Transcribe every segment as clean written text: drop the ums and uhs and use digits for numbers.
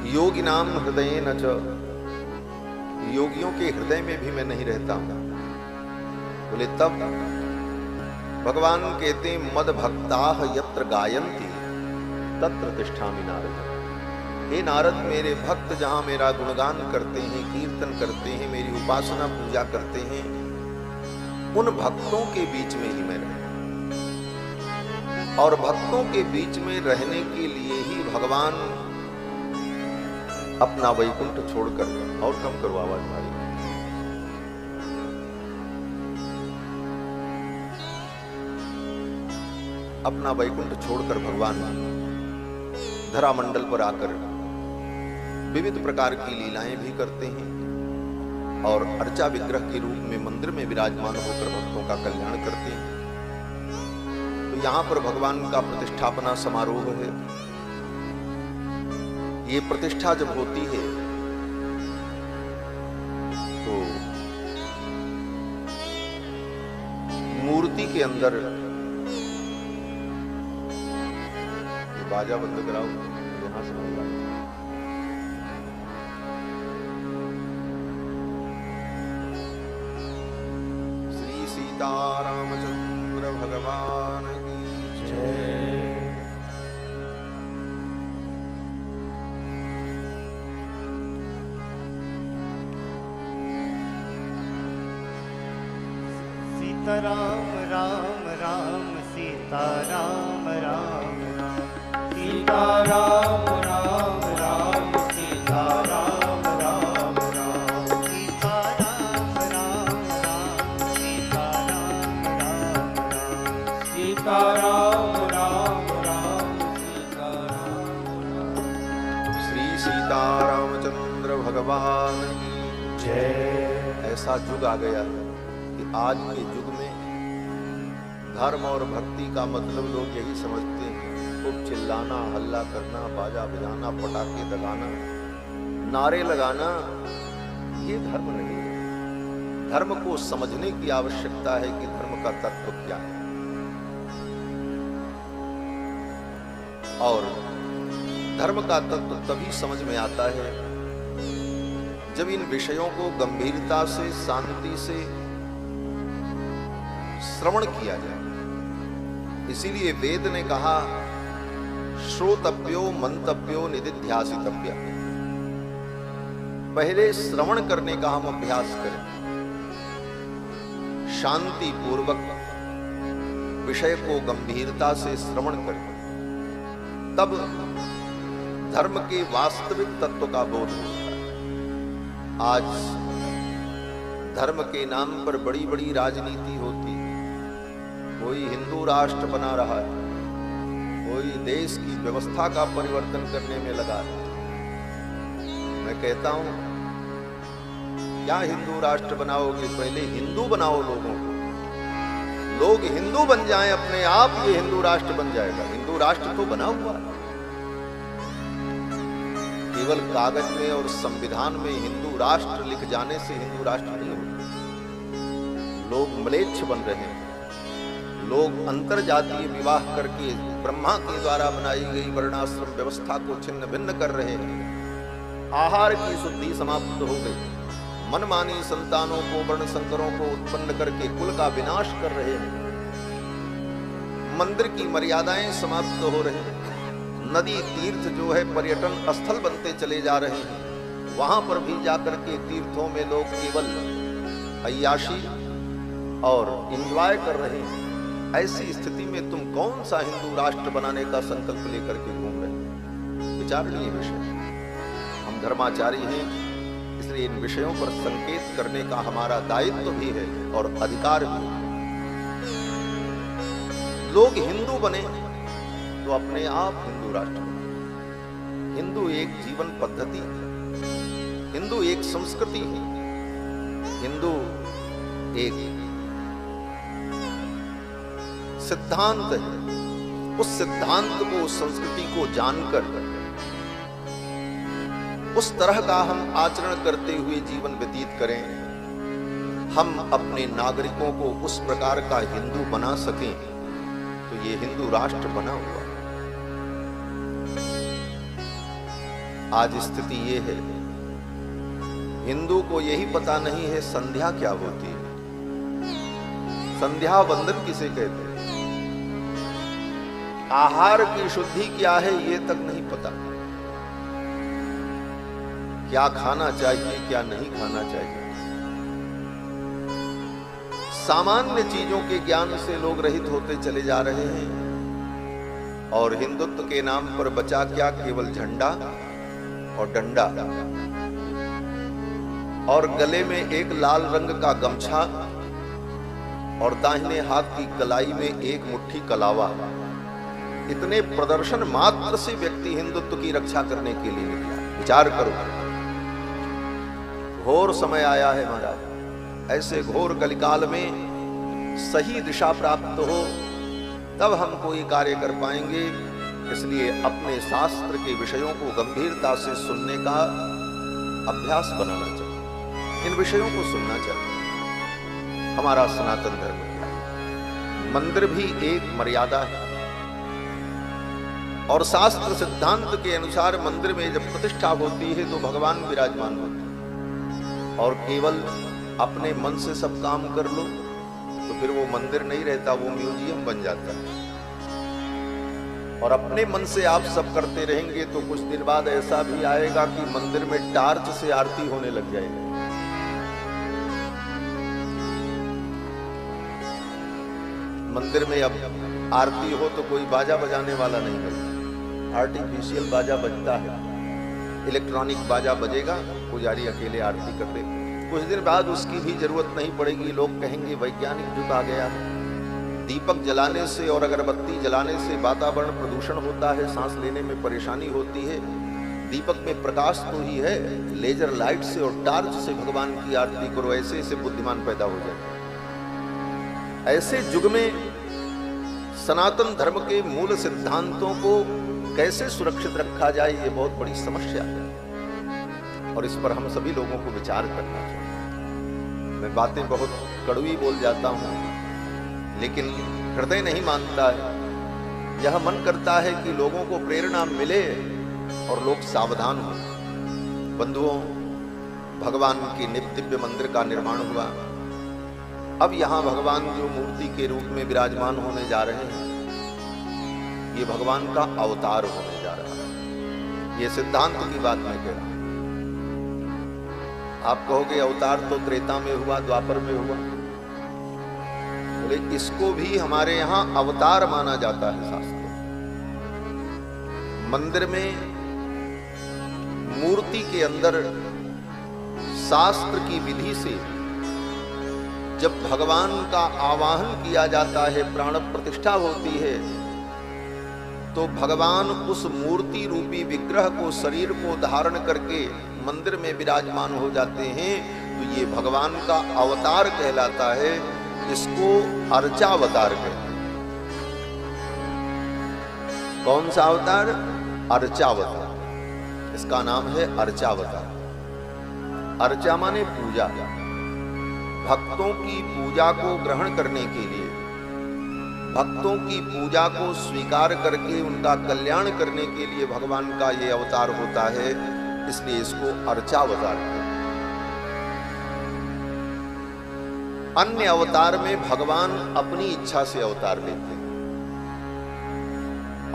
योगिनाम हृदय न च, योगियों के हृदय में भी मैं नहीं रहता हूं। बोले तब भगवान कहते हैं मद भक्ताः यत्र गायन्ति तत्र तिष्ठामि नारद। हे नारद, मेरे भक्त जहां मेरा गुणगान करते हैं, कीर्तन करते हैं, मेरी उपासना पूजा करते हैं, उन भक्तों के बीच में ही मैं रहता हूं। और भक्तों के बीच में रहने के लिए ही भगवान अपना वैकुंठ छोड़कर, और कम करो आवाज भारी, अपना वैकुंठ छोड़कर भगवान धरा मंडल पर आकर विविध प्रकार की लीलाएं भी करते हैं और अर्चा विग्रह के रूप में मंदिर में विराजमान होकर भक्तों का कल्याण करते हैं। तो यहां पर भगवान का प्रतिष्ठापना समारोह है। ये प्रतिष्ठा जब होती है तो मूर्ति के अंदर, बाजा बंद कराओ, यहां से होगा। श्री सीतारामचंद्र भगवान की जय। सीताराम राम राम सीताराम राम सीताराम राम राम सीताराम राम राम सीताराम राम राम सीताराम राम राम सीताराम राम राम सीताराम राम। श्री सीतारामचंद्र भगवान की जय। ऐसा युग आ गया कि आज के युग में धर्म और भक्ति का मतलब लोग यही समझते हैं, खूब चिल्लाना, हल्ला करना, बाजा बजाना, पटाखे दगाना, नारे लगाना, ये धर्म नहीं है। धर्म को समझने की आवश्यकता है कि धर्म का तत्व क्या है। और धर्म का तत्व तभी समझ में आता है जब इन विषयों को गंभीरता से, शांति से श्रवण किया जाए। इसीलिए वेद ने कहा श्रोतव्यो मंतव्यो निदिध्यासितव्य। पहले श्रवण करने का हम अभ्यास करें, शांति पूर्वक विषय को गंभीरता से श्रवण करें, तब धर्म के वास्तविक तत्व का बोध होता है। आज धर्म के नाम पर बड़ी बड़ी राजनीति होती है। कोई हिंदू राष्ट्र बना रहा है, कोई देश की व्यवस्था का परिवर्तन करने में लगा है। मैं कहता हूं, क्या हिंदू राष्ट्र बनाओगे? पहले हिंदू बनाओ लोगों को, लोग हिंदू बन जाएं अपने आप, ये हिंदू राष्ट्र बन जाएगा। हिंदू राष्ट्र तो बना हुआ है, केवल कागज में और संविधान में हिंदू राष्ट्र लिख जाने से हिंदू राष्ट्र नहीं होता। लोग म्लेच्छ बन रहे हैं, लोग अंतरजातीय विवाह करके ब्रह्मा के द्वारा बनाई गई वर्णाश्रम व्यवस्था को छिन्न भिन्न कर रहे हैं। आहार की शुद्धि समाप्त हो गई, मनमानी संतानों को, वर्ण संकरों को उत्पन्न करके कुल का विनाश कर रहे हैं। मंदिर की मर्यादाएं समाप्त हो रही हैं। नदी तीर्थ जो है पर्यटन स्थल बनते चले जा रहे हैं। वहां पर भी जाकर के तीर्थों में लोग केवल अय्याशी और एंजॉय कर रहे हैं। ऐसी स्थिति में तुम कौन सा हिंदू राष्ट्र बनाने का संकल्प लेकर के घूम रहे हैं? विचारणीय विषय। हम धर्माचारी हैं, इसलिए इन विषयों पर संकेत करने का हमारा दायित्व भी है और अधिकार भी है। लोग हिंदू बने तो अपने आप हिंदू राष्ट्र बने। हिंदू एक जीवन पद्धति है, हिंदू एक संस्कृति है, हिंदू एक सिद्धांत है। उस सिद्धांत को, उस संस्कृति को जानकर उस तरह का हम आचरण करते हुए जीवन व्यतीत करें, हम अपने नागरिकों को उस प्रकार का हिंदू बना सकें, तो ये हिंदू राष्ट्र बना हुआ। आज स्थिति ये है, हिंदू को यही पता नहीं है संध्या क्या होती है, संध्या वंदन किसे कहते हैं, आहार की शुद्धि क्या है ये तक नहीं पता, क्या खाना चाहिए क्या नहीं खाना चाहिए। सामान्य चीजों के ज्ञान से लोग रहित होते चले जा रहे हैं और हिंदुत्व के नाम पर बचा क्या, केवल झंडा और डंडा और गले में एक लाल रंग का गमछा और दाहिने हाथ की कलाई में एक मुट्ठी कलावा। इतने प्रदर्शन मात्र से व्यक्ति हिंदुत्व की रक्षा करने के लिए निकला। विचार करो, घोर समय आया है महाराज। ऐसे घोर कलिकाल में सही दिशा प्राप्त हो तब हम कोई कार्य कर पाएंगे। इसलिए अपने शास्त्र के विषयों को गंभीरता से सुनने का अभ्यास बनाना चाहिए, इन विषयों को सुनना चाहिए। हमारा सनातन धर्म क्या है? मंदिर भी एक मर्यादा है और शास्त्र सिद्धांत के अनुसार मंदिर में जब प्रतिष्ठा होती है तो भगवान विराजमान होते हैं और केवल अपने मन से सब काम कर लो तो फिर वो मंदिर नहीं रहता, वो म्यूजियम बन जाता है। और अपने मन से आप सब करते रहेंगे तो कुछ दिन बाद ऐसा भी आएगा कि मंदिर में टार्च से आरती होने लग जाएगी। मंदिर में अब आरती हो तो कोई बाजा बजाने वाला नहीं बजता, आर्टिफिशियल बाजा बजता है, इलेक्ट्रॉनिक बाजा बजेगा, पुजारी अकेले आरती कर दे। कुछ दिन बाद उसकी भी जरूरत नहीं पड़ेगी, लोग कहेंगे वैज्ञानिक युग आ गया है। दीपक जलाने से और अगरबत्ती जलाने से वातावरण प्रदूषण होता है, सांस लेने में परेशानी होती है। दीपक में प्रकाश तो ही है, लेजर लाइट से और टार्च से भगवान की आरती करो, ऐसे ऐसे बुद्धिमान पैदा हो जाए। ऐसे युग में सनातन धर्म के मूल सिद्धांतों को कैसे सुरक्षित रखा जाए, ये बहुत बड़ी समस्या है और इस पर हम सभी लोगों को विचार करना चाहिए। मैं बातें बहुत कड़वी बोल जाता हूं, लेकिन हृदय नहीं मानता है। यह मन करता है कि लोगों को प्रेरणा मिले और लोग सावधान हों। बंधुओं, भगवान के दिव्य मंदिर का निर्माण हुआ। अब यहां भगवान जो मूर्ति के रूप में विराजमान होने जा रहे हैं, ये भगवान का अवतार होने जा रहा है। ये सिद्धांत की बात मैं कह रहा हूं। आप कहोगे अवतार तो त्रेता में हुआ, द्वापर में हुआ। बोले इसको भी हमारे यहां अवतार माना जाता है शास्त्र। मंदिर में मूर्ति के अंदर शास्त्र की विधि से जब भगवान का आवाहन किया जाता है, प्राण प्रतिष्ठा होती है, तो भगवान उस मूर्ति रूपी विग्रह को, शरीर को धारण करके मंदिर में विराजमान हो जाते हैं। तो ये भगवान का अवतार कहलाता है। इसको अर्चावतार कहते हैं। कौन सा अवतार? अर्चावतार। इसका नाम है अर्चावतार। अर्चा माने पूजा। भक्तों की पूजा को ग्रहण करने के लिए, भक्तों की पूजा को स्वीकार करके उनका कल्याण करने के लिए भगवान का ये अवतार होता है, इसलिए इसको अर्चावतार कहते हैं। अन्य अवतार में भगवान अपनी इच्छा से अवतार लेते हैं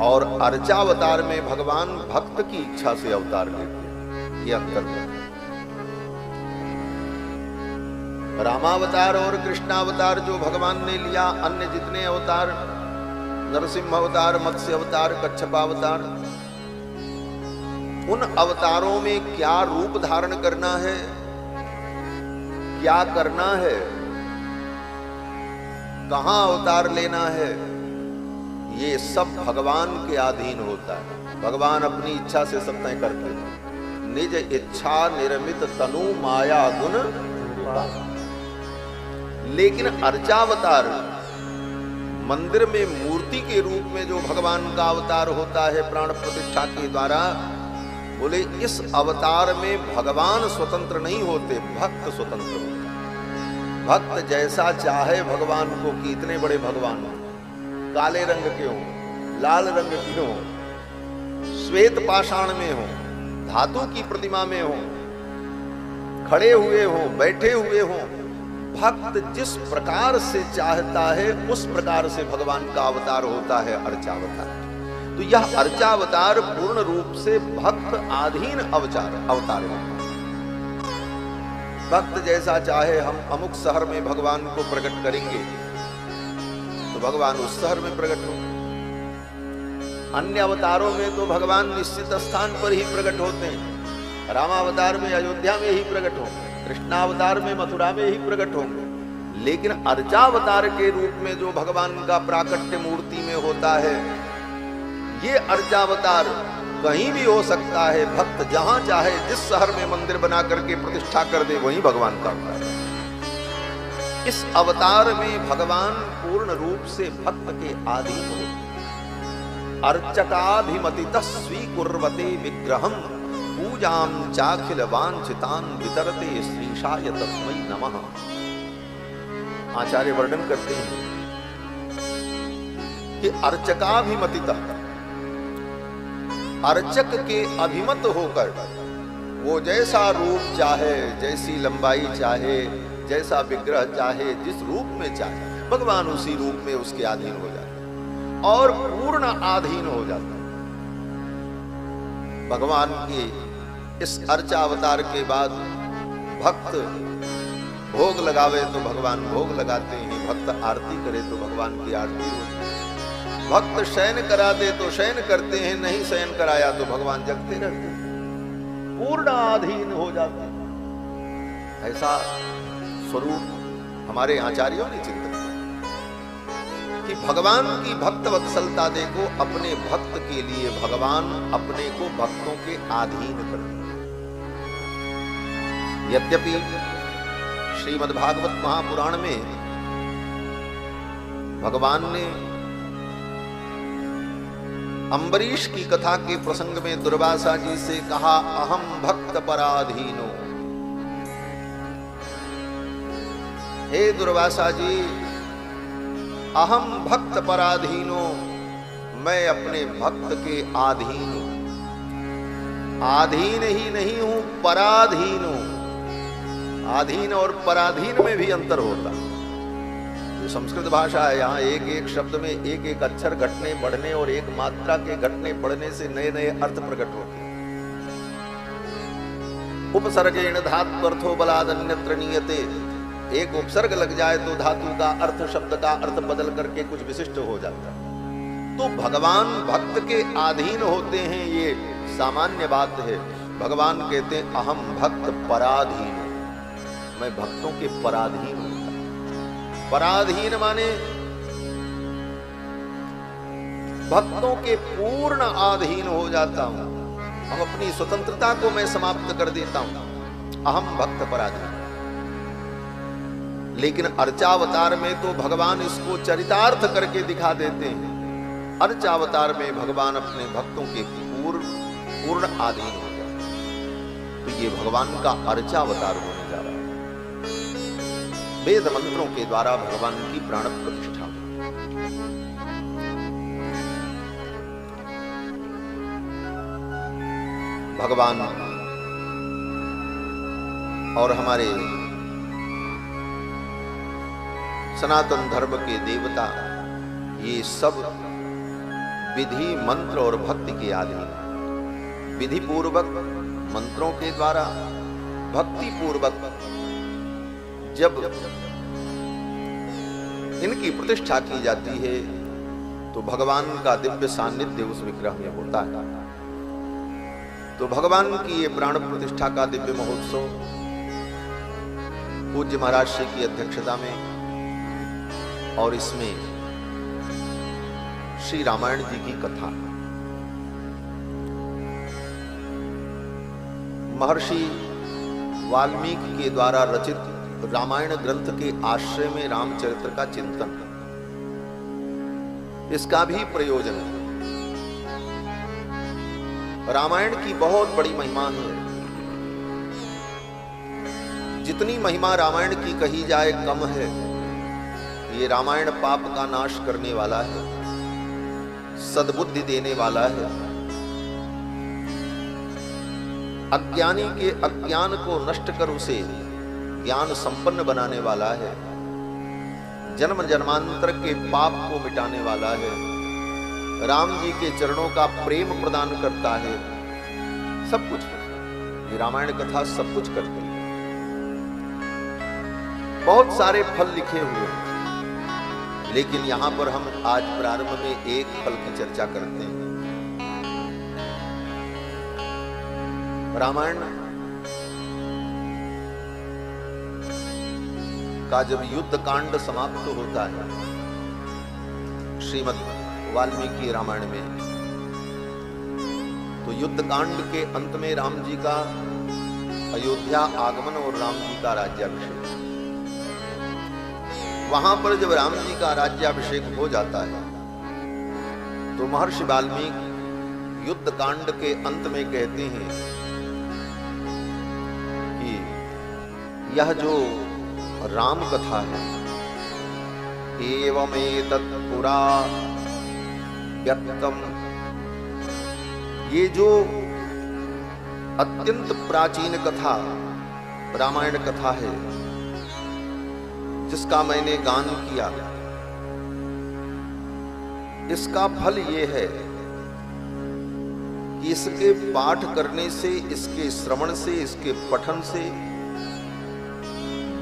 और अर्चावतार में भगवान भक्त की इच्छा से अवतार लेते हैं। यह अंतर है। रामावतार और कृष्णावतार जो भगवान ने लिया, अन्य जितने अवतार, नरसिंह अवतार, मत्स्य अवतार, कच्छपावतार, उन अवतारों में क्या रूप धारण करना है, क्या करना है, कहां अवतार लेना है, ये सब भगवान के अधीन होता है। भगवान अपनी इच्छा से सब तय करते हैं। निज इच्छा निर्मित तनु माया गुण। लेकिन अर्चावतार मंदिर में मूर्ति के रूप में जो भगवान का अवतार होता है प्राण प्रतिष्ठा के द्वारा, बोले इस अवतार में भगवान स्वतंत्र नहीं होते, भक्त स्वतंत्र होते। भक्त जैसा चाहे भगवान को, कि इतने बड़े भगवान हो, काले रंग के हो, लाल रंग के हो, श्वेत पाषाण में हो, धातु की प्रतिमा में हो, खड़े हुए हो, बैठे हुए हो, भक्त जिस प्रकार से चाहता है उस प्रकार से भगवान का अवतार होता है अर्चावतार। तो यह अर्चावतार पूर्ण रूप से भक्त आधीन अवतार है। भक्त जैसा चाहे, हम अमुक शहर में भगवान को प्रकट करेंगे तो भगवान उस शहर में प्रकट हो। अन्य अवतारों में तो भगवान निश्चित स्थान पर ही प्रकट होते हैं। रामावतार में अयोध्या में ही प्रकट होंगे, कृष्णावतार में मथुरा में ही प्रकट होंगे। लेकिन अर्चावतार के रूप में जो भगवान का प्राकट्य मूर्ति में होता है, ये अर्चावतार कहीं भी हो सकता है। भक्त जहां चाहे जिस शहर में मंदिर बना करके प्रतिष्ठा कर दे, वहीं भगवान का अवतार है। इस अवतार में भगवान पूर्ण रूप से भक्त के अधीन होते। अर्चकाभिमतितः स्वीकुर्वते विग्रहम् पूजां चाखिल वांछितान् वितरते श्रीशाय तस्मै नमः। आचार्य वर्णन करते हैं कि अर्चकाभिमतितः, अर्चक के अभिमत होकर, वो जैसा रूप चाहे, जैसी लंबाई चाहे, जैसा विग्रह चाहे, जिस रूप में चाहे, भगवान उसी रूप में उसके अधीन हो जाते हैं और पूर्ण अधीन हो जाते हैं। भगवान के इस अर्चावतार के बाद भक्त भोग लगावे तो भगवान भोग लगाते हैं, भक्त आरती करे तो भगवान की आरती होती है, भक्त शयन करा दे तो शयन करते हैं, नहीं शयन कराया तो भगवान जगते रहते हैं, पूर्ण अधीन हो जाते हैं। ऐसा स्वरूप हमारे आचार्यों ने चिंतन किया कि भगवान की भक्त वत्सलता देखो, अपने भक्त के लिए भगवान अपने को भक्तों के अधीन कर दिया। यद्यपि श्रीमद्भागवत महापुराण में भगवान ने अम्बरीश की कथा के प्रसंग में दुर्वासा जी से कहा, अहम भक्त पराधीनो। हे दुर्वासा जी, अहम भक्त पराधीनो, मैं अपने भक्त के अधीन हूं। अधीन ही नहीं हूं, पराधीन हूं। अधीन और पराधीन में भी अंतर होता है। जो संस्कृत भाषा है, यहाँ एक एक शब्द में एक एक अक्षर घटने बढ़ने और एक मात्रा के घटने बढ़ने से नए नए अर्थ प्रकट होते हैं। उपसर्गेण धात्वर्थो बलादन्यत्र नीयते, एक उपसर्ग लग जाए तो धातु का अर्थ, शब्द का अर्थ बदल करके कुछ विशिष्ट हो जाता है। तो भगवान भक्त के अधीन होते हैं, ये सामान्य बात है। भगवान कहते हैं अहम भक्त पराधीन, मैं भक्तों के पराधीन हूं। पराधीन माने भक्तों के पूर्ण अधीन हो जाता हूं, हम अपनी स्वतंत्रता को मैं समाप्त कर देता हूं। अहम भक्त पराधीन। लेकिन अर्चावतार में तो भगवान इसको चरितार्थ करके दिखा देते हैं। अर्चावतार में भगवान अपने भक्तों के पूर्ण अधीन हो जाते हैं। तो ये भगवान का अर्चावतार होने जा रहा है। वेद मंत्रों के द्वारा भगवान की प्राण प्रतिष्ठा। भगवान और हमारे सनातन धर्म के देवता, ये सब विधि मंत्र और भक्ति के अधीन। विधि पूर्वक मंत्रों के द्वारा, भक्ति पूर्वक जब इनकी प्रतिष्ठा की जाती है तो भगवान का दिव्य सान्निध्य उस विग्रह में होता है। तो भगवान की ये प्राण प्रतिष्ठा का दिव्य महोत्सव पूज्य महाराज श्री की अध्यक्षता में, और इसमें श्री रामायण जी की कथा, महर्षि वाल्मीकि के द्वारा रचित रामायण ग्रंथ के आश्रय में रामचरित्र का चिंतन, इसका भी प्रयोजन है। रामायण की बहुत बड़ी महिमा है। जितनी महिमा रामायण की कही जाए कम है। ये रामायण पाप का नाश करने वाला है, सद्बुद्धि देने वाला है। अज्ञानी के अज्ञान को नष्ट कर उसे ज्ञान संपन्न बनाने वाला है, जन्म जन्मांतर के पाप को मिटाने वाला है, राम जी के चरणों का प्रेम प्रदान करता है। सब कुछ ये रामायण कथा सब कुछ करती है। बहुत सारे फल लिखे हुए हैं, लेकिन यहां पर हम आज प्रारंभ में एक फल की चर्चा करते हैं। रामायण का जब युद्ध कांड समाप्त होता है श्रीमद् वाल्मीकि रामायण में, तो युद्ध कांड के अंत में राम जी का अयोध्या आगमन और राम जी का राज्याभिषेक। वहां पर जब राम जी का राज्याभिषेक हो जाता है तो महर्षि वाल्मीकि युद्ध कांड के अंत में कहते हैं कि यह जो राम कथा है, एवमेतत् पुरा व्यक्तम, ये जो अत्यंत प्राचीन कथा रामायण कथा है जिसका मैंने गान किया, इसका फल ये है कि इसके पाठ करने से, इसके श्रवण से, इसके पठन से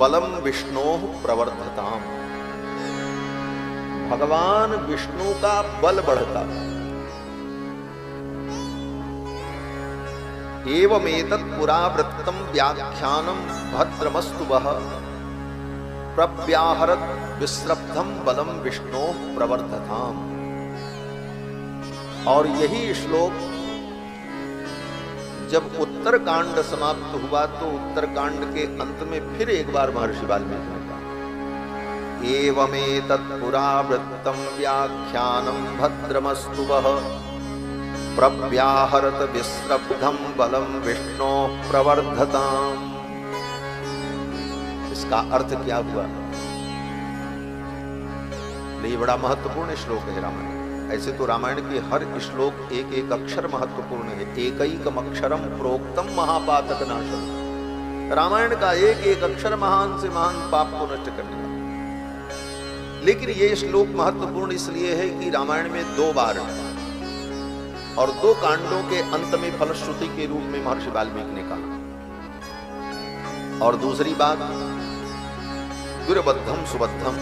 बलम विष्णोः प्रवर्धताम, भगवान विष्णु का बल बढ़ता। एवमेतत् पुरावृत्तम व्याख्यानम भद्रमस्तु वः प्रव्याहरत विश्रब्धम बलम विष्णोः प्रवर्धताम। और यही श्लोक जब उत्तरकांड समाप्त हुआ तो उत्तरकांड के अंत में फिर एक बार महर्षि वाल्मीकि ने कहा, एवमेतत् पुरावृत्तम व्याख्यानम भद्रमस्तु वः प्रव्याहरत विश्रब्धम बलम विष्णोः प्रवर्धताम। इसका अर्थ क्या हुआ? ये बड़ा महत्वपूर्ण श्लोक है रामायण। ऐसे तो रामायण के हर श्लोक एक एक अक्षर महत्वपूर्ण है। एकैकम अक्षरम प्रोक्तम महापातक नाशम। रामायण का एक एक अक्षर महान से महान पाप को नष्ट करने वाला। लेकिन ये श्लोक महत्वपूर्ण इसलिए है कि रामायण में 2 बार और 2 कांडों के अंत में फलश्रुति के रूप में महर्षि वाल्मीकि ने कहा। और दूसरी बात, दुर्बद्धम सुबद्धम,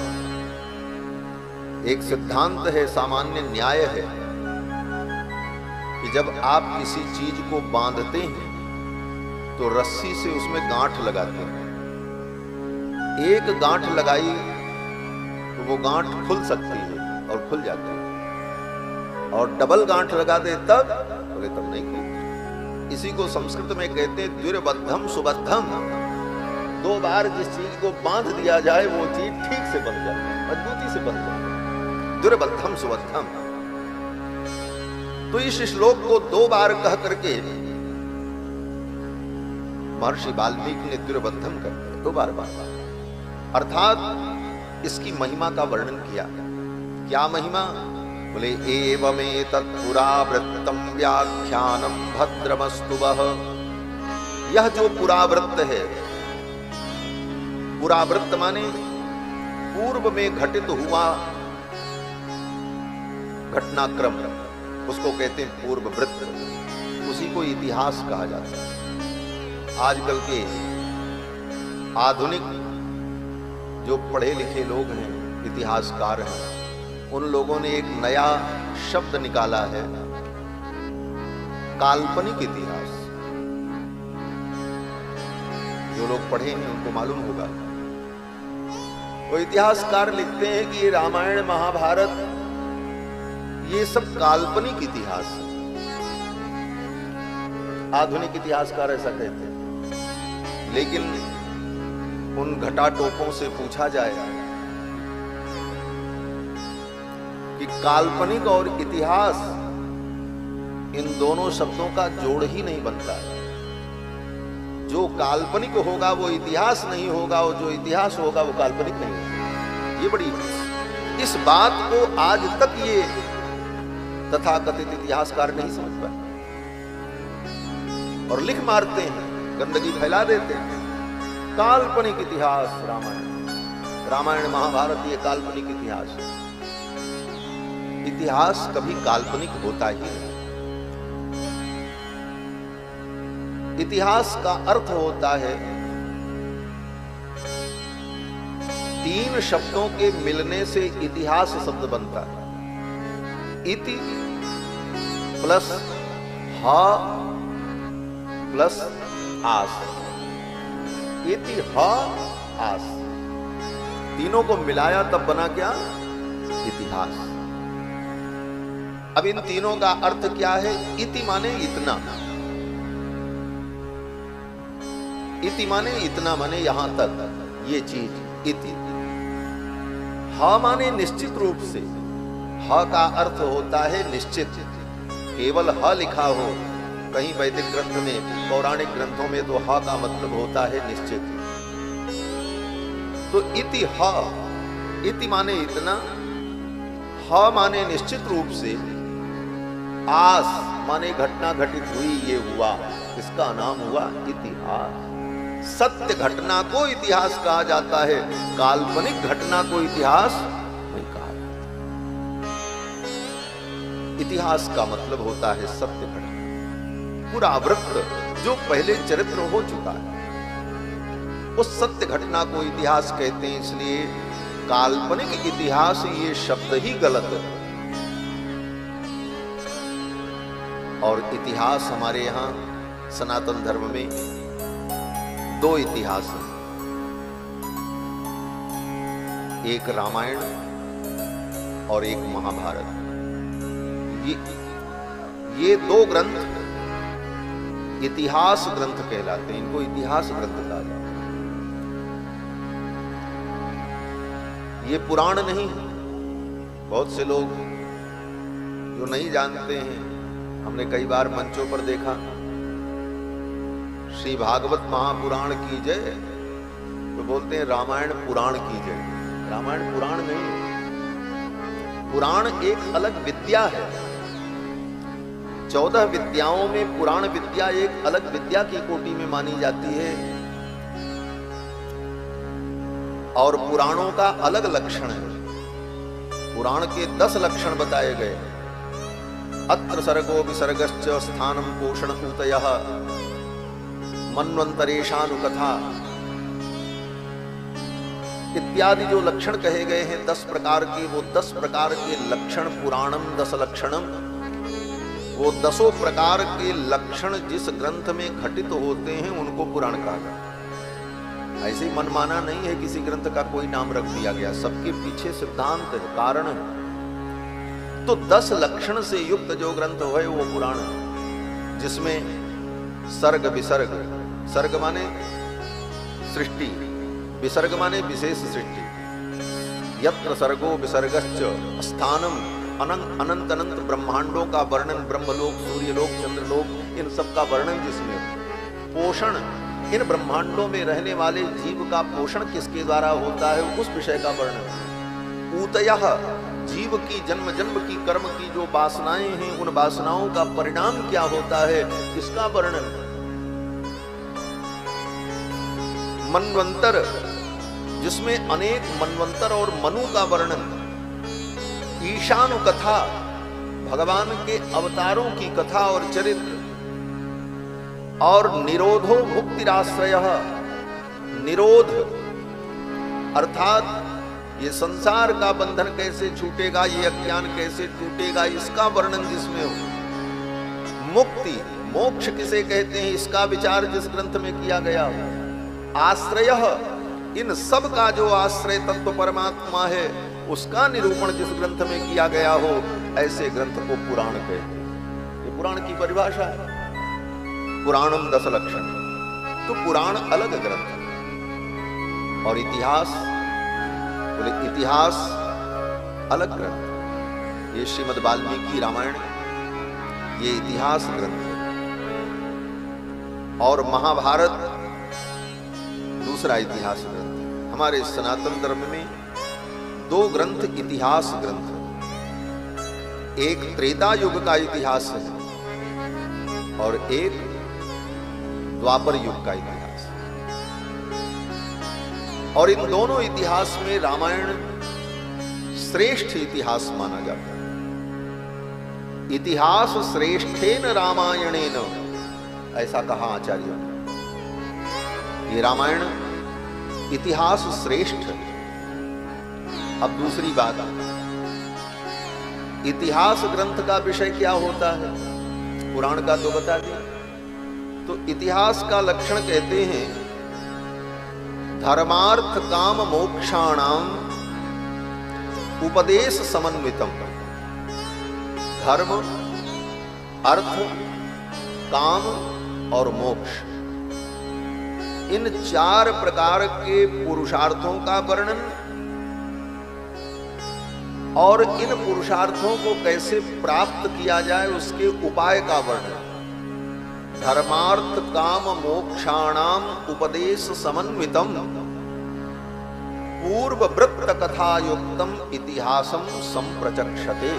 एक सिद्धांत है, सामान्य न्याय है कि जब आप किसी चीज को बांधते हैं तो रस्सी से उसमें गांठ लगाते हैं। एक गांठ लगाई तो वो गांठ खुल सकती है और खुल जाती है, और डबल गांठ लगा दे तब बोले तब नहीं खुलती। इसी को संस्कृत में कहते हैं द्विर्बद्धम सुबद्धम। 2 बार जिस चीज को बांध दिया जाए वो चीज ठीक से बन जाए, मजबूती से बन जाए। दुर्बद्धम सुबद्धम। तो इस श्लोक को 2 बार कह करके महर्षि वाल्मीकि ने दुर्बद्धम कर दिया, 2 बार अर्थात इसकी महिमा का वर्णन किया। क्या महिमा? बोले एवमेतत् पुरावृत्तम व्याख्यानम भद्रमस्तु वः। यह जो पुरावृत्त है, पुरावृत्त माने पूर्व में घटित हुआ घटनाक्रम, उसको कहते हैं पूर्व वृत्त। उसी को इतिहास कहा जाता है। आजकल के आधुनिक जो पढ़े लिखे लोग हैं, इतिहासकार हैं, उन लोगों ने एक नया शब्द निकाला है, काल्पनिक इतिहास। जो लोग पढ़े हैं उनको मालूम होगा। वो इतिहासकार लिखते हैं कि ये रामायण महाभारत ये सब काल्पनिक इतिहास है। आधुनिक इतिहासकार ऐसा कहते हैं। लेकिन उन घटाटोपों से पूछा जाए कि काल्पनिक और इतिहास, इन दोनों शब्दों का जोड़ ही नहीं बनता है। जो काल्पनिक होगा वो इतिहास नहीं होगा, और जो इतिहास होगा वो काल्पनिक नहीं होगा। ये बड़ी, इस बात को आज तक ये तथाकथित इतिहासकार नहीं समझ पाए। और लिख मारते हैं, गंदगी फैला देते हैं। काल्पनिक इतिहास रामायण, रामायण महाभारत ये काल्पनिक इतिहास है। इतिहास कभी काल्पनिक होता ही नहीं। इतिहास का अर्थ होता है तीन शब्दों के मिलने से इतिहास शब्द बनता है। इति प्लस हा प्लस आस, इतिहास, तीनों को मिलाया तब बना क्या? इतिहास। अब इन तीनों का अर्थ क्या है? इति माने इतना, इति माने इतना, माने यहां तक ये चीज इति। हा माने निश्चित रूप से, हा का अर्थ होता है निश्चित। केवल हा लिखा हो कहीं वैदिक ग्रंथ में, पौराणिक ग्रंथों में, तो हा का मतलब होता है निश्चित। तो इति हा, इति माने इतना, हा माने निश्चित रूप से, आस माने घटना घटित हुई, ये हुआ, इसका नाम हुआ इतिहास। सत्य घटना को इतिहास कहा जाता है, काल्पनिक घटना को इतिहास नहीं कहा जाता। इतिहास का मतलब होता है सत्य घटना, पूरा वृत्त जो पहले चरित्र हो चुका है, उस सत्य घटना को इतिहास कहते हैं। इसलिए काल्पनिक इतिहास ये शब्द ही गलत है। और इतिहास हमारे यहां सनातन धर्म में दो इतिहास हैं, एक रामायण और एक महाभारत। ये दो ग्रंथ इतिहास ग्रंथ कहलाते हैं, इनको इतिहास ग्रंथ कहा जाता है। ये पुराण नहीं है। बहुत से लोग जो नहीं जानते हैं, हमने कई बार मंचों पर देखा, श्री भागवत महापुराण की जय, तो बोलते हैं रामायण पुराण की जय। रामायण पुराण नहीं है, पुराण एक अलग विद्या है। 14 विद्याओं में पुराण विद्या एक अलग विद्या की कोटि में मानी जाती है। और पुराणों का अलग लक्षण है। पुराण के 10 लक्षण बताए गए। अत्र सर्गो विसर्गश्च स्थानम पोषण ऊतयः मन्वंतरेशानुकथा इत्यादि जो लक्षण कहे गए हैं 10 प्रकार के, वो 10 प्रकार के लक्षण पुराणम 10 लक्षणम, वो 10 प्रकार के लक्षण जिस ग्रंथ में घटित होते हैं उनको पुराण कहा जाता है। ऐसे ही मनमाना नहीं है, किसी ग्रंथ का कोई नाम रख दिया गया, सबके पीछे सिद्धांत है, कारण है। तो 10 लक्षण से युक्त जो ग्रंथ है वो पुराण है, जिसमें सर्ग विसर्ग, सर्ग माने सृष्टि, विसर्ग माने विशेष सृष्टि, यत्र सर्गो विसर्गश्च स्थानम, अनंत अनंत ब्रह्मांडों का वर्णन, ब्रह्मलोक, सूर्यलोक, चंद्रलोक, इन सब का वर्णन जिसमें, पोषण, इन ब्रह्मांडों में रहने वाले जीव का पोषण किसके द्वारा होता है उस विषय का वर्णन। ऊतयः, जीव की जन्म जन्म की कर्म की जो वासनाएं हैं उन वासनाओं का परिणाम क्या होता है इसका वर्णन। मनवंतर, जिसमें अनेक मनवंतर और मनु का वर्णन। ईशानु कथा, भगवान के अवतारों की कथा और चरित्र। और निरोधो मुक्तिराश्रयः, निरोध अर्थात ये संसार का बंधन कैसे छूटेगा, ये अज्ञान कैसे टूटेगा, इसका वर्णन जिसमें हो। मुक्ति, मोक्ष किसे कहते हैं, इसका विचार जिस ग्रंथ में किया गया हो। आश्रय, इन सब का जो आश्रय तत्व परमात्मा है उसका निरूपण जिस ग्रंथ में किया गया हो, ऐसे ग्रंथ को पुराण कहते हैं। ये पुराण की परिभाषा है। पुराणम 10 लक्षण, तो पुराण अलग ग्रंथ है और इतिहास, बोले इतिहास अलग ग्रंथ। ये श्रीमद् वाल्मीकि रामायण ये इतिहास ग्रंथ है और महाभारत दूसरा इतिहास ग्रंथ है। हमारे सनातन धर्म में 2 ग्रंथ इतिहास ग्रंथ है। एक त्रेता युग का इतिहास है और एक द्वापर युग का इतिहास। और इन दोनों इतिहास में रामायण श्रेष्ठ इतिहास माना जाता है। इतिहास श्रेष्ठेन रामायणेन, ऐसा कहा आचार्यों ने। ये रामायण इतिहास श्रेष्ठ है। अब दूसरी बात, इतिहास ग्रंथ का विषय क्या होता है, पुराण का तो बता दिया। तो इतिहास का लक्षण कहते हैं धर्मार्थ काम मोक्षाणाम उपदेश समन्वितम। धर्म, अर्थ, काम और मोक्ष, इन चार प्रकार के पुरुषार्थों का वर्णन और इन पुरुषार्थों को कैसे प्राप्त किया जाए उसके उपाय का वर्णन। धर्मार्थ काम मोक्षाणाम उपदेश समन्वितम पूर्ववृत्त कथा युक्तम इतिहासम संप्रचक्षते।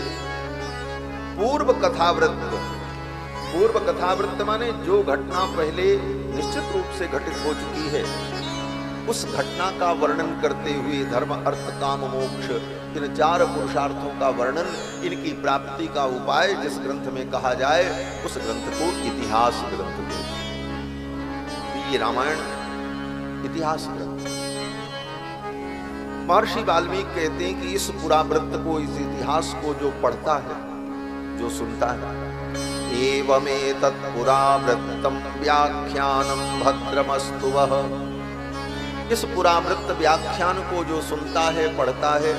पूर्व कथावृत्त माने जो घटना पहले निश्चित रूप से घटित हो चुकी है, उस घटना का वर्णन करते हुए धर्म, अर्थ, काम, मोक्ष, इन चार पुरुषार्थों का वर्णन, इनकी प्राप्ति का उपाय जिस ग्रंथ में कहा जाए उस ग्रंथ को इतिहास ग्रंथ कहते हैं। ये रामायण इतिहास ग्रंथ। महर्षि वाल्मीकि कहते हैं कि इस पुरावृत्त को, इस इतिहास को जो पढ़ता है, जो सुनता है, एवमेतत् पुरावृत्तम व्याख्यानम भद्रमस्तु वः। इस पुरावृत्त व्याख्यान को जो सुनता है, पढ़ता है,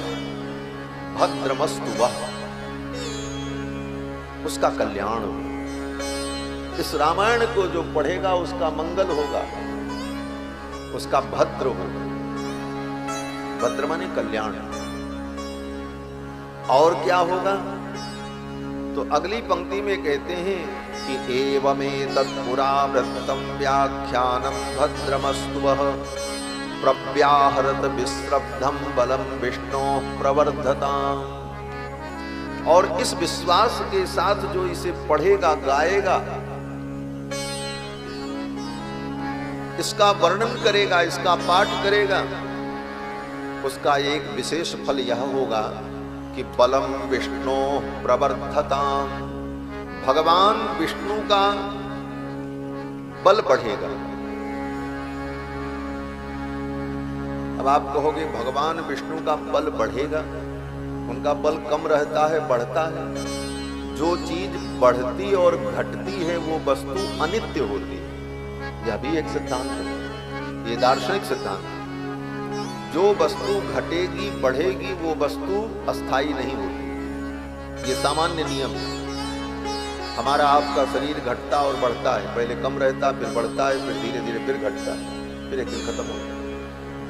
भद्रमस्तु वः, उसका कल्याण हो। इस रामायण को जो पढ़ेगा उसका मंगल होगा, उसका भद्र होगा। भद्र माने कल्याण। और क्या होगा? तो अगली पंक्ति में कहते हैं कि एवमेतत् पुरावृत्तम व्याख्यानम भद्रमस्तु वः प्रव्याहरत विश्रब्धम बलम विष्णोः प्रवर्धताम्। और इस विश्वास के साथ जो इसे पढ़ेगा, गाएगा, इसका वर्णन करेगा, इसका पाठ करेगा, उसका एक विशेष फल यह होगा कि बलम विष्णोः प्रवर्धताम्। भगवान विष्णु का बल बढ़ेगा। अब आप कहोगे भगवान विष्णु का बल बढ़ेगा, उनका बल कम रहता है, बढ़ता है। जो चीज बढ़ती और घटती है वो वस्तु अनित्य होती है। यह भी एक सिद्धांत है, ये दार्शनिक सिद्धांत है। जो वस्तु घटेगी, बढ़ेगी, वो वस्तु अस्थाई नहीं होती। ये सामान्य नियम है। हमारा आपका शरीर घटता और बढ़ता है, पहले कम रहता, फिर बढ़ता है, फिर धीरे धीरे फिर घटता है, फिर एक दिन खत्म होता है।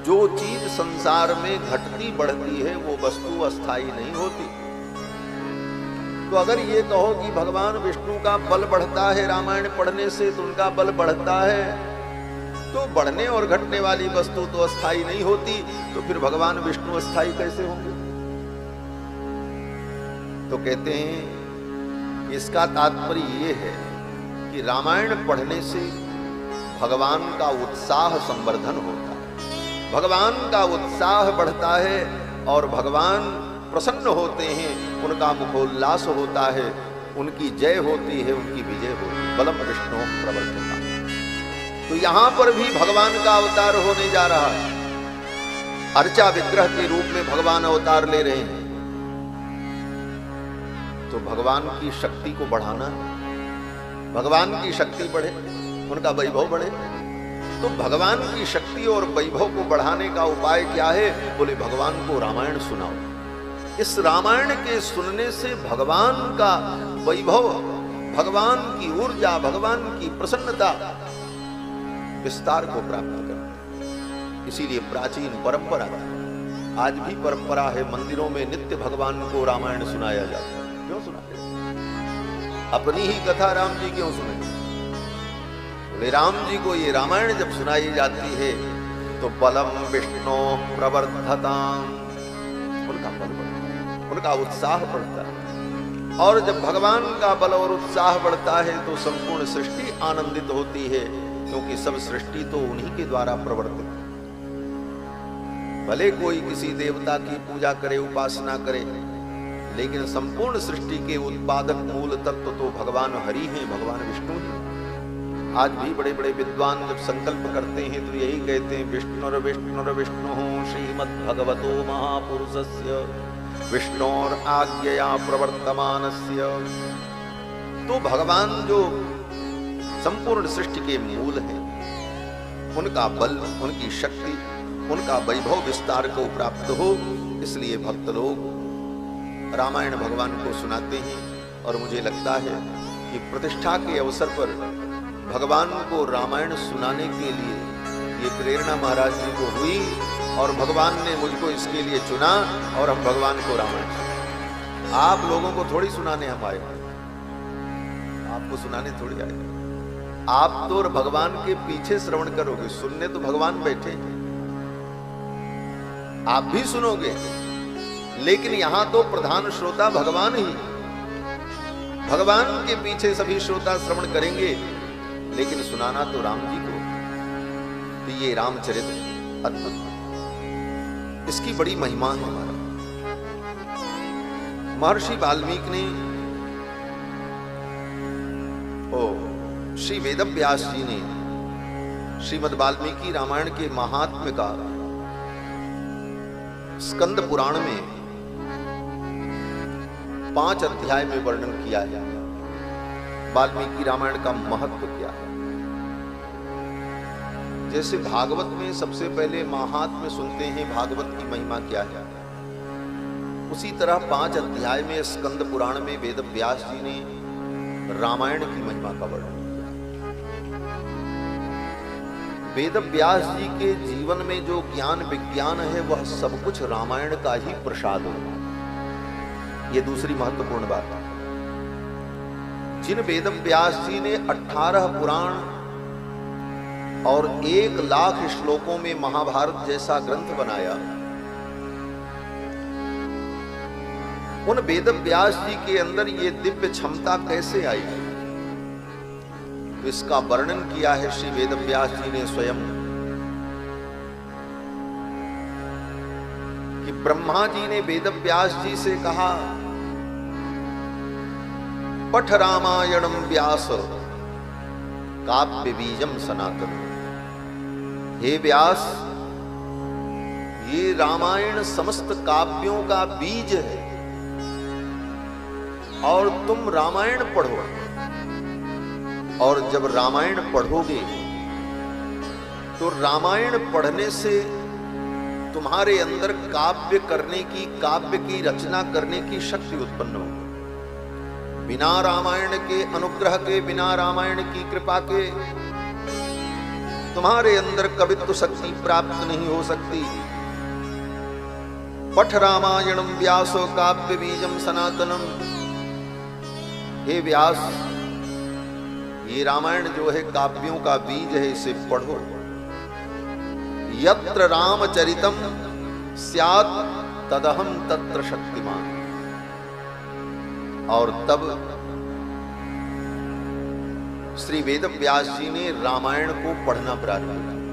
जो चीज संसार में घटती बढ़ती है वो वस्तु अस्थाई नहीं होती। तो अगर ये कहो कि भगवान विष्णु का बल बढ़ता है रामायण पढ़ने से, तो उनका बल बढ़ता है, तो बढ़ने और घटने वाली वस्तु तो अस्थाई नहीं होती, तो फिर भगवान विष्णु अस्थाई कैसे होंगे? तो कहते हैं इसका तात्पर्य ये है कि रामायण पढ़ने से भगवान का उत्साह संवर्धन होता है, भगवान का उत्साह बढ़ता है और भगवान प्रसन्न होते हैं, उनका मुखोल्लास होता है, उनकी जय होती है, उनकी विजय होती है। बलम विष्णु प्रवर्धता। तो यहां पर भी भगवान का अवतार होने जा रहा है। अर्चा विग्रह के रूप में भगवान अवतार ले रहे हैं। तो भगवान की शक्ति को बढ़ाना, भगवान की शक्ति बढ़े, उनका वैभव बढ़े। तो भगवान की शक्ति और वैभव को बढ़ाने का उपाय क्या है? बोले भगवान को रामायण सुनाओ। इस रामायण के सुनने से भगवान का वैभव, भगवान की ऊर्जा, भगवान की प्रसन्नता विस्तार को प्राप्त करते। इसीलिए प्राचीन परंपरा, आज भी परंपरा है, मंदिरों में नित्य भगवान को रामायण सुनाया जाता है। क्यों सुनाते? अपनी ही कथा राम जी क्यों सुने? बोले राम जी को ये रामायण जब सुनाई जाती है तो बलम विष्णु प्रवर्धताम्, उनका बल बढ़ता है, उनका उत्साह बढ़ता है। और जब भगवान का बल और उत्साह बढ़ता है तो संपूर्ण सृष्टि आनंदित होती है, क्योंकि सब सृष्टि तो उन्हीं के द्वारा प्रवर्तित है। भले कोई किसी देवता की पूजा करे, उपासना करे, लेकिन संपूर्ण सृष्टि के उत्पादक मूल तत्व तो भगवान हरि हैं, भगवान विष्णु हैं। आज भी बड़े बड़े विद्वान जब संकल्प करते हैं तो यही कहते हैं, विष्णुर्विष्णुर्विष्णु श्रीमद्भगवतो महापुरुषस्य विष्णोर आज्ञया प्रवर्तमानस्य। तो भगवान जो संपूर्ण सृष्टि के मूल हैं, उनका बल, उनकी शक्ति, उनका वैभव विस्तार को प्राप्त हो, इसलिए भक्त लोग रामायण भगवान को सुनाते हैं। और मुझे लगता है कि प्रतिष्ठा के अवसर पर भगवान को रामायण सुनाने के लिए ये प्रेरणा महाराज जी को हुई और भगवान ने मुझको इसके लिए चुना और हम भगवान को रामायण सुनाए। आप लोगों को थोड़ी सुनाने हम आए, आपको सुनाने थोड़ी आए। आप तो भगवान के पीछे श्रवण करोगे, सुनने तो भगवान बैठे हैं, आप भी सुनोगे, लेकिन यहां तो प्रधान श्रोता भगवान ही। भगवान के पीछे सभी श्रोता श्रवण करेंगे, लेकिन सुनाना तो राम जी को। तो ये रामचरित अद्भुत, इसकी बड़ी महिमा है। महर्षि वाल्मीकि ने, श्री वेदव्यास जी ने श्रीमद् वाल्मीकि रामायण के महात्म्य का स्कंद पुराण में 5 अध्याय में वर्णन किया है। वाल्मीकि रामायण का महत्व क्या है। जैसे भागवत में सबसे पहले महात्म्य सुनते हैं, भागवत की महिमा क्या है, उसी तरह 5 अध्याय में स्कंद पुराण में वेदव्यास जी ने रामायण की महिमा का वर्णन किया। वेदव्यास जी के जीवन में जो ज्ञान विज्ञान है वह सब कुछ रामायण का ही प्रसाद है। यह दूसरी महत्वपूर्ण बात है। जिन वेदव्यास जी ने 18 पुराण और 1 लाख श्लोकों में महाभारत जैसा ग्रंथ बनाया, उन वेदव्यास जी के अंदर ये दिव्य क्षमता कैसे आई, तो इसका वर्णन किया है श्री वेदव्यास जी ने स्वयं कि ब्रह्मा जी ने वेदव्यास जी से कहा, पठ रामायणम व्यास काव्य बीजम सनातन। हे व्यास, ये रामायण समस्त काव्यों का बीज है और तुम रामायण पढ़ो। और जब रामायण पढ़ोगे तो रामायण पढ़ने से तुम्हारे अंदर काव्य करने की, काव्य की रचना करने की शक्ति उत्पन्न होगी। बिना रामायण के अनुग्रह के, बिना रामायण की कृपा के तुम्हारे अंदर कवित्व शक्ति प्राप्त नहीं हो सकती। पठ रामायणम व्यासो काव्य बीजम सनातनम। हे व्यास, ये रामायण जो है काव्यों का बीज है, इसे पढ़ो। यत्र रामचरितम स्यात् तदहम तत्र शक्तिमान। और तब श्री वेदव्यास जी ने रामायण को पढ़ना प्रारंभ किया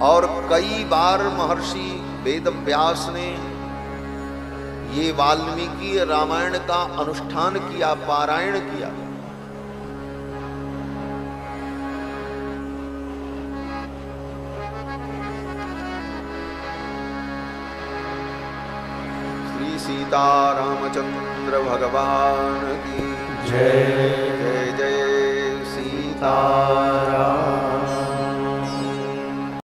और कई बार महर्षि वेदव्यास ने ये वाल्मीकि रामायण का अनुष्ठान किया, पारायण किया। श्री सीता रामचंद्र भगवान की जय।